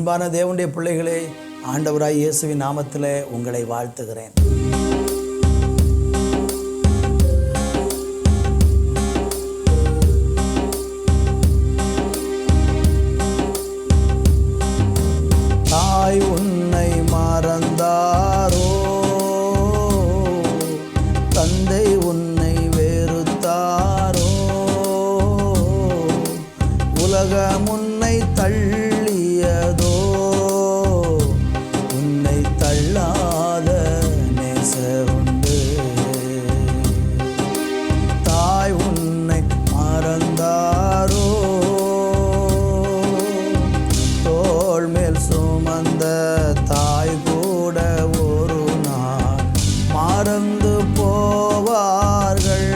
அன்பான தேவனுடைய பிள்ளைகளே, ஆண்டவராய் இயேசுவின் நாமத்திலே உங்களை வாழ்த்துகிறேன். தாய் உன்னை மறந்தாரோ, தந்தை உன்னை வெறுத்தாரோ, உலகம் உன்னை தள்ளியதோ, உன்னை தள்ளாத நேசருண்டு. தாய் உன்னை மறந்தாரோ, தோள் மேல் சுமந்த தாய் கூட ஒரு நாள் மறந்து போவார்கள்.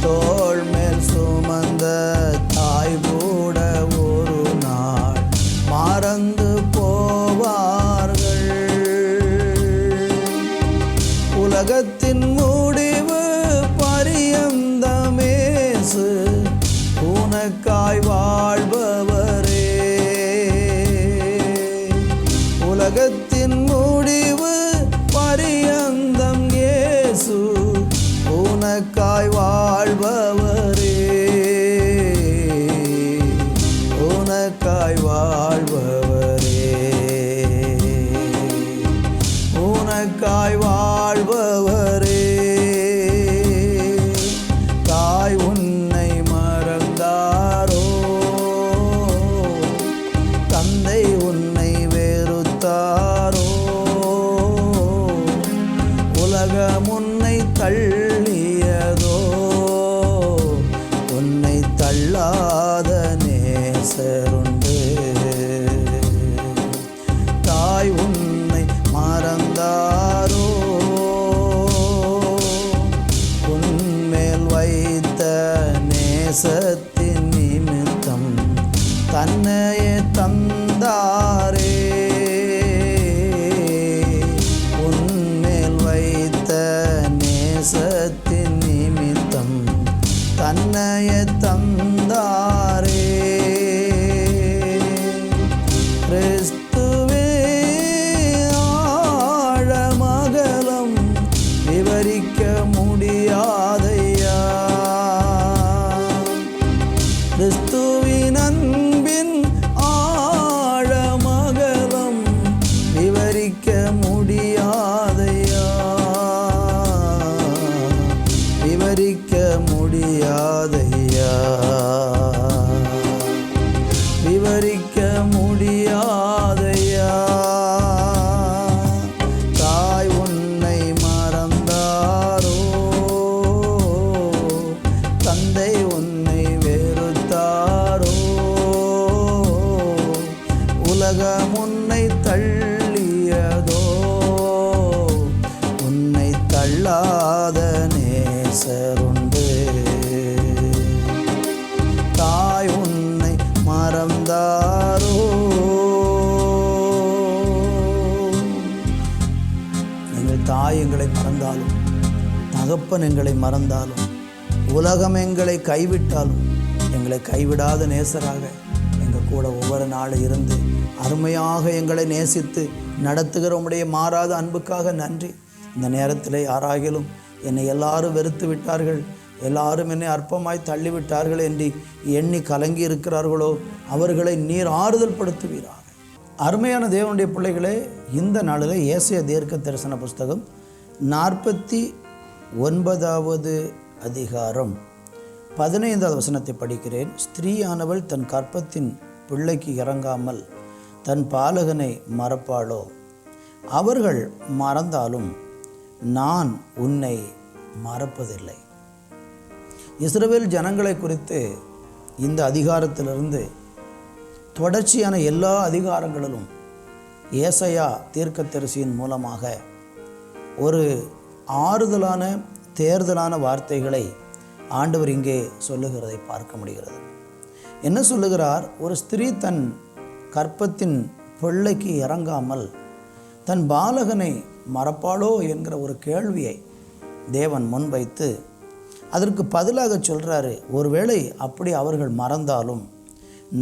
தோள் மேல் சுமந்த தாய் கூட ஒரு நாள் மறந்து போவார்கள். உலகத்தின் முடிவு பரியந்தமேசு உனக்காய் வாழ்பவரே. உலகத்தின் முடிவு பரியந்தம் இயேசு உனக்காய் வாழ்பவரே. உனக்காய் வாழ்பவரே. உனக்காய் வாழ்பவரே. தாய் உன்னை மறந்தாரோ, தந்தை உன்னை வெறுத்தாரோ, உலகம் உன்னை தள்ளியதோ, உன்னை தள்ளாத நேசருண்டு. தாய் உன்னை மறந்தாரோ, உன்மேல் வைத்த நேசத்தின் நிமித்தம் தன்னையே தந்தாரே. உன்மேல் வைத்த நேசத்தின் நிமித்தம் தன்னையே தந்தாரே. கிறிஸ்துவே ஆழமகலம் விவரிக்க முடியாதையா. கிறிஸ்துவின் அன்பின் ஆழமகலம் விவரிக்க முடியாதையா. விவரிக்க முடியாதையா. விவரிக்க முடியாதையா. தாய் உன்னை மறந்தாரோ, தந்தை உன்னை வெறுத்தாரோ, உலகம் உன்னை தள்ளியதோ, உன்னை தள்ளாத நேசருண்டு. தாய் உன்னை மறந்தாரோ. எங்கள் தாய் எங்களை மறந்தாலும், தகப்பன் எங்களை மறந்தாலும், உலகம் எங்களை கைவிட்டாலும், எங்களை கைவிடாத நேசராக எங்கள் கூட ஒவ்வொரு நாளும் இருந்து அருமையாக எங்களை நேசித்து நடத்துகிற உம்முடைய மாறாத அன்புக்காக நன்றி. இந்த நேரத்தில் யாராகிலும் என்னை எல்லாரும் வெறுத்து விட்டார்கள், எல்லாரும் என்னை அற்பமாய் தள்ளிவிட்டார்கள் என்று எண்ணி கலங்கி இருக்கிறார்களோ அவர்களை நீர் ஆறுதல் படுத்துவீராக. அருமையான தேவனுடைய பிள்ளைகளே, இந்த நாளில் ஏசாயா தீர்க்க தரிசன புஸ்தகம் 49வது அதிகாரம் 15வது வசனத்தை படிக்கிறேன். ஸ்திரீயானவள் தன் கற்பத்தின் பிள்ளைக்கு இறங்காமல் தன் பாலகனை மறப்பாளோ? அவர்கள் மறந்தாலும் நான் உன்னை மறப்பதில்லை. இஸ்ரவேல் ஜனங்களை குறித்து இந்த அதிகாரத்திலிருந்து தொடர்ச்சியான எல்லா அதிகாரங்களிலும் ஏசாயா தீர்க்கதரிசியின் மூலமாக ஒரு ஆறுதலான தேர்தலான வார்த்தைகளை ஆண்டவர் இங்கே சொல்லுகிறதை பார்க்க முடிகிறது. என்ன சொல்லுகிறார்? ஒரு ஸ்திரீ தன் கற்பத்தின் பிள்ளைக்கு இறங்காமல் தன் பாலகனை மறப்பாளோ என்கிற ஒரு கேள்வியை தேவன் முன்வைத்து அதற்கு பதிலாக சொல்கிறாரு, ஒருவேளை அப்படி அவர்கள் மறந்தாலும்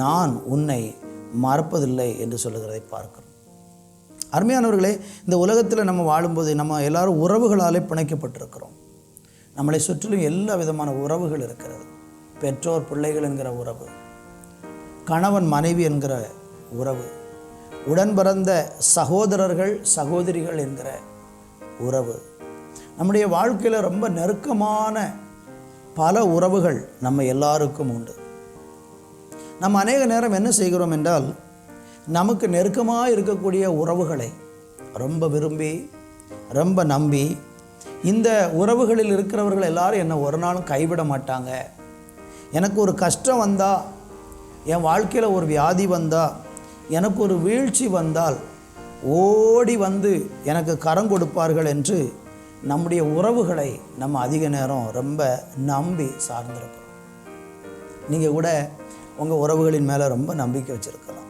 நான் உன்னை மறப்பதில்லை என்று சொல்லுகிறதை பார்க்கிறோம். அருமையானவர்களே, இந்த உலகத்தில் நம்ம வாழும்போது நம்ம எல்லாரும் உறவுகளாலே பிணைக்கப்பட்டிருக்கிறோம். நம்மளை சுற்றிலும் எல்லா விதமான உறவுகள் இருக்கிறது. பெற்றோர் பிள்ளைகள் என்கிற உறவு, கணவன் மனைவி என்கிற உறவு, உடன் பிறந்த சகோதரர்கள் சகோதரிகள் என்கிற உறவு. நம்முடைய வாழ்க்கையில் ரொம்ப நெருக்கமான பல உறவுகள் நம்ம எல்லாருக்கும் உண்டு. நம்ம அநேக நேரம் என்ன செய்கிறோம் என்றால், நமக்கு நெருக்கமாக இருக்கக்கூடிய உறவுகளை ரொம்ப விரும்பி ரொம்ப நம்பி, இந்த உறவுகளில் இருக்கிறவர்கள் எல்லாரும் என்னை ஒரு நாளும் கைவிட மாட்டாங்க, எனக்கு ஒரு கஷ்டம் வந்தால், என் வாழ்க்கையில் ஒரு வியாதி வந்தால், எனக்கு ஒரு வீழ்ச்சி வந்தால் ஓடி வந்து எனக்கு கரம் கொடுப்பார்கள் என்று நம்முடைய உறவுகளை நம்ம அதிக நேரம் ரொம்ப நம்பி சார்ந்திருக்கிறோம். நீங்கள் கூட உங்கள் உறவுகளின் மேலே ரொம்ப நம்பிக்கை வச்சுருக்கலாம்.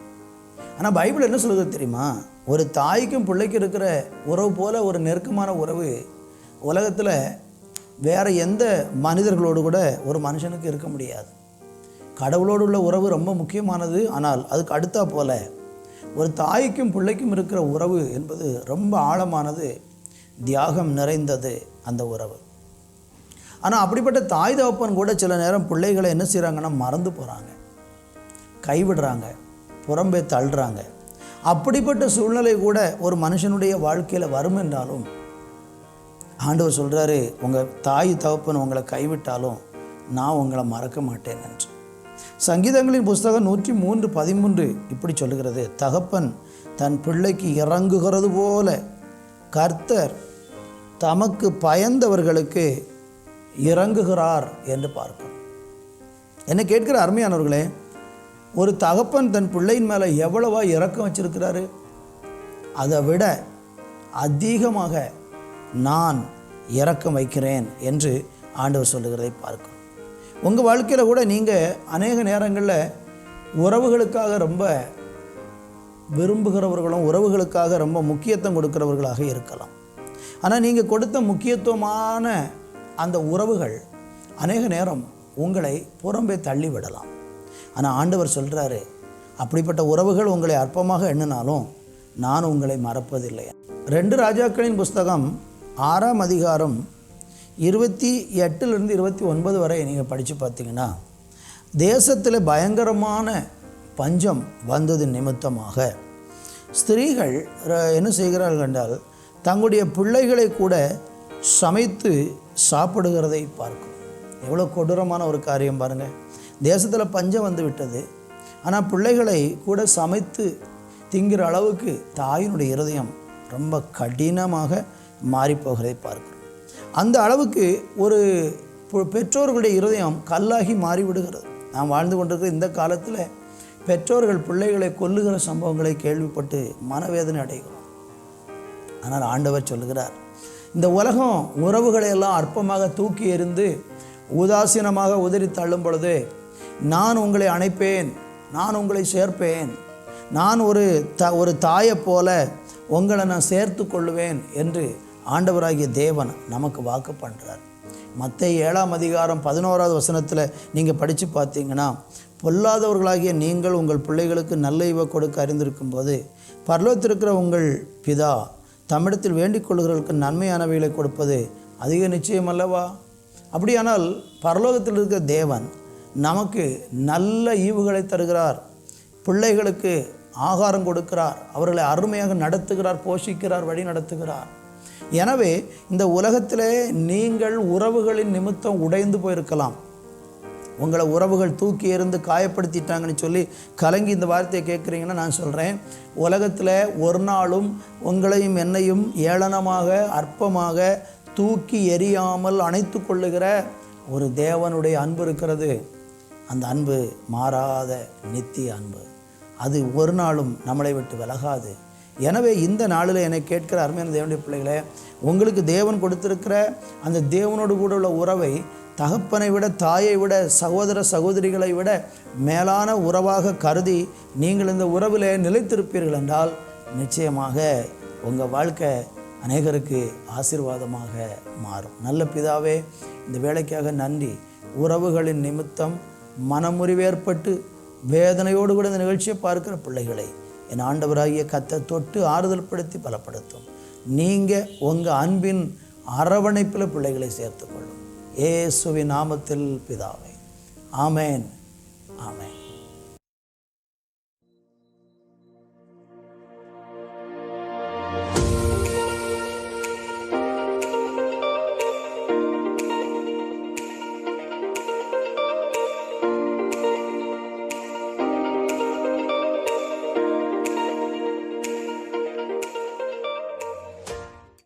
ஆனால் பைபிள் என்ன சொல்லுது தெரியுமா? ஒரு தாய்க்கும் பிள்ளைக்கும் இருக்கிற உறவு போல் ஒரு நெருக்கமான உறவு உலகத்தில் வேறு எந்த மனிதர்களோடு கூட ஒரு மனுஷனுக்கு இருக்க முடியாது. கடவுளோடு உள்ள உறவு ரொம்ப முக்கியமானது. ஆனால் அதுக்கு அடுத்தா போல் ஒரு தாய்க்கும் பிள்ளைக்கும் இருக்கிற உறவு என்பது ரொம்ப ஆழமானது, தியாகம் நிறைந்தது அந்த உறவு. ஆனால் அப்படிப்பட்ட தாய் தகப்பன் கூட சில நேரம் பிள்ளைகளை என்ன செய்கிறாங்கன்னா மறந்து போகிறாங்க, கைவிடுறாங்க, புறம்பே தள்ளுறாங்க. அப்படிப்பட்ட சூழ்நிலை கூட ஒரு மனுஷனுடைய வாழ்க்கையில் வரும் என்றாலும் ஆண்டவர் சொல்கிறாரு, உங்கள் தாய் தகப்பன் உங்களை கைவிட்டாலும் நான் உங்களை மறக்க மாட்டேன் என்று. சங்கீதங்களின் புஸ்தகம் 103:13 இப்படி சொல்லுகிறது, தகப்பன் தன் பிள்ளைக்கு இறங்குகிறது போல கர்த்தர் தமக்கு பயந்தவர்களுக்கு இறங்குகிறார் என்று பார்க்கிறோம். என்ன கேட்கிற அருமையானவர்களே, ஒரு தகப்பன் தன் பிள்ளையின் மேலே எவ்வளவா இரக்கம் வச்சிருக்கிறாரு, அதை விட அதிகமாக நான் இரக்கம் வைக்கிறேன் என்று ஆண்டவர் சொல்லுகிறதை பார்க்கிறோம். உங்கள் வாழ்க்கையில் கூட நீங்கள் அநேக நேரங்களில் உறவுகளுக்காக ரொம்ப விரும்புகிறவர்களும் உறவுகளுக்காக ரொம்ப முக்கியத்துவம் கொடுக்கிறவர்களாக இருக்கலாம். ஆனால் நீங்கள் கொடுத்த முக்கியத்துவமான அந்த உறவுகள் அநேக நேரம் உங்களை புறம்பே தள்ளி விடலாம். ஆனால் ஆண்டவர் சொல்கிறாரு, அப்படிப்பட்ட உறவுகள் உங்களை அற்பமாக எண்ணினாலும் நான் உங்களை மறப்பதில்லை. 2 ராஜாக்களின் புஸ்தகம் 6ஆம் அதிகாரம் 28 29 வரை நீங்கள் படித்து பார்த்தீங்கன்னா, தேசத்தில் பயங்கரமான பஞ்சம் வந்தது நிமித்தமாக ஸ்திரீகள் என்ன செய்கிறார்கள் என்றால், தங்களுடைய பிள்ளைகளை கூட சமைத்து சாப்பிடுகிறதை பார்க்கும். எவ்வளோ கொடூரமான ஒரு காரியம் பாருங்கள். தேசத்தில் பஞ்சம் வந்து விட்டது, ஆனால் பிள்ளைகளை கூட சமைத்து திங்கிற அளவுக்கு தாயினுடைய இருதயம் ரொம்ப கடினமாக மாறிப்போகிறதை பார்க்கிறோம். அந்த அளவுக்கு ஒரு பெற்றோர்களுடைய இருதயம் கல்லாகி மாறிவிடுகிறது. நாம் வாழ்ந்து கொண்டிருக்கிற இந்த காலத்தில் பெற்றோர்கள் பிள்ளைகளை கொல்லுகிற சம்பவங்களை கேள்விப்பட்டு மனவேதனை அடைகிறோம். ஆனால் ஆண்டவர் சொல்லுகிறார், இந்த உலகம் உறவுகளை எல்லாம் அற்பமாக தூக்கி எறிந்து உதாசீனமாக உதறி தள்ளும் பொழுது நான் உங்களை அணைப்பேன், நான் உங்களை சேர்ப்பேன், நான் ஒரு தாயை போல உங்களை நான் சேர்த்து கொள்ளுவேன் என்று ஆண்டவராகிய தேவன் நமக்கு வாக்கு பண்ணுறார். மத்தேயு 7ஆம் அதிகாரம் 11வது வசனத்தில் நீங்கள் படித்து பார்த்தீங்கன்னா, பொல்லாதவர்களாகிய நீங்கள் உங்கள் பிள்ளைகளுக்கு நல்ல ஈவை கொடுக்க அறிந்திருக்கும் போது பரலோகத்திலிருக்கிற உங்கள் பிதா தம்மிடத்தில் வேண்டிக் கொள்கிறவர்களுக்கு நன்மையானவைகளை கொடுப்பது அதிக நிச்சயம் அல்லவா? அப்படியானால் பரலோகத்தில் இருக்கிற தேவன் நமக்கு நல்ல ஈவுகளை தருகிறார், பிள்ளைகளுக்கு ஆகாரம் கொடுக்கிறார், அவர்களை அருமையாக நடத்துகிறார், போஷிக்கிறார், வழி நடத்துகிறார். எனவே இந்த உலகத்திலே நீங்கள் உறவுகளின் நிமித்தம் உடைந்து போயிருக்கலாம். உங்களை உறவுகள் தூக்கி எறிந்து காயப்படுத்திட்டாங்கன்னு சொல்லி கலங்கி இந்த வார்த்தையை கேட்குறீங்கன்னா, நான் சொல்கிறேன், உலகத்தில் ஒரு நாளும் உங்களையும் என்னையும் ஏளனமாக அற்பமாக தூக்கி எறியாமல் அணைத்து கொள்ளுகிற ஒரு தேவனுடைய அன்பு இருக்கிறது. அந்த அன்பு மாறாத நித்திய அன்பு, அது ஒரு நாளும் நம்மளை விட்டு விலகாது. எனவே இந்த நாளில் என்னை கேட்கிற அருமையான தேவனுடைய பிள்ளைகளே, உங்களுக்கு தேவன் கொடுத்திருக்கிற அந்த தேவனோடு கூட உள்ள உறவை தகப்பனை விட, தாயை விட, சகோதர சகோதரிகளை விட மேலான உறவாக கருதி நீங்கள் இந்த உறவில் நிலைத்திருப்பீர்கள் என்றால் நிச்சயமாக உங்கள் வாழ்க்கை அநேகருக்கு ஆசீர்வாதமாக மாறும். நல்ல பிதாவே, இந்த வேலைக்காக நன்றி. உறவுகளின் நிமித்தம் மனமுறிவேற்பட்டு வேதனையோடு கூட இந்த நிகழ்ச்சியை பார்க்கிற பிள்ளைகளை என் ஆண்டவராகிய கர்த்தர் தொட்டு ஆறுதல் படுத்தி பலப்படுத்தும். நீங்கள் உங்கள் அன்பின் அரவணைப்பில் பிள்ளைகளை சேர்த்துக்கொள்ளும். இயேசுவின் நாமத்தில் பிதாவே, ஆமேன், ஆமேன்.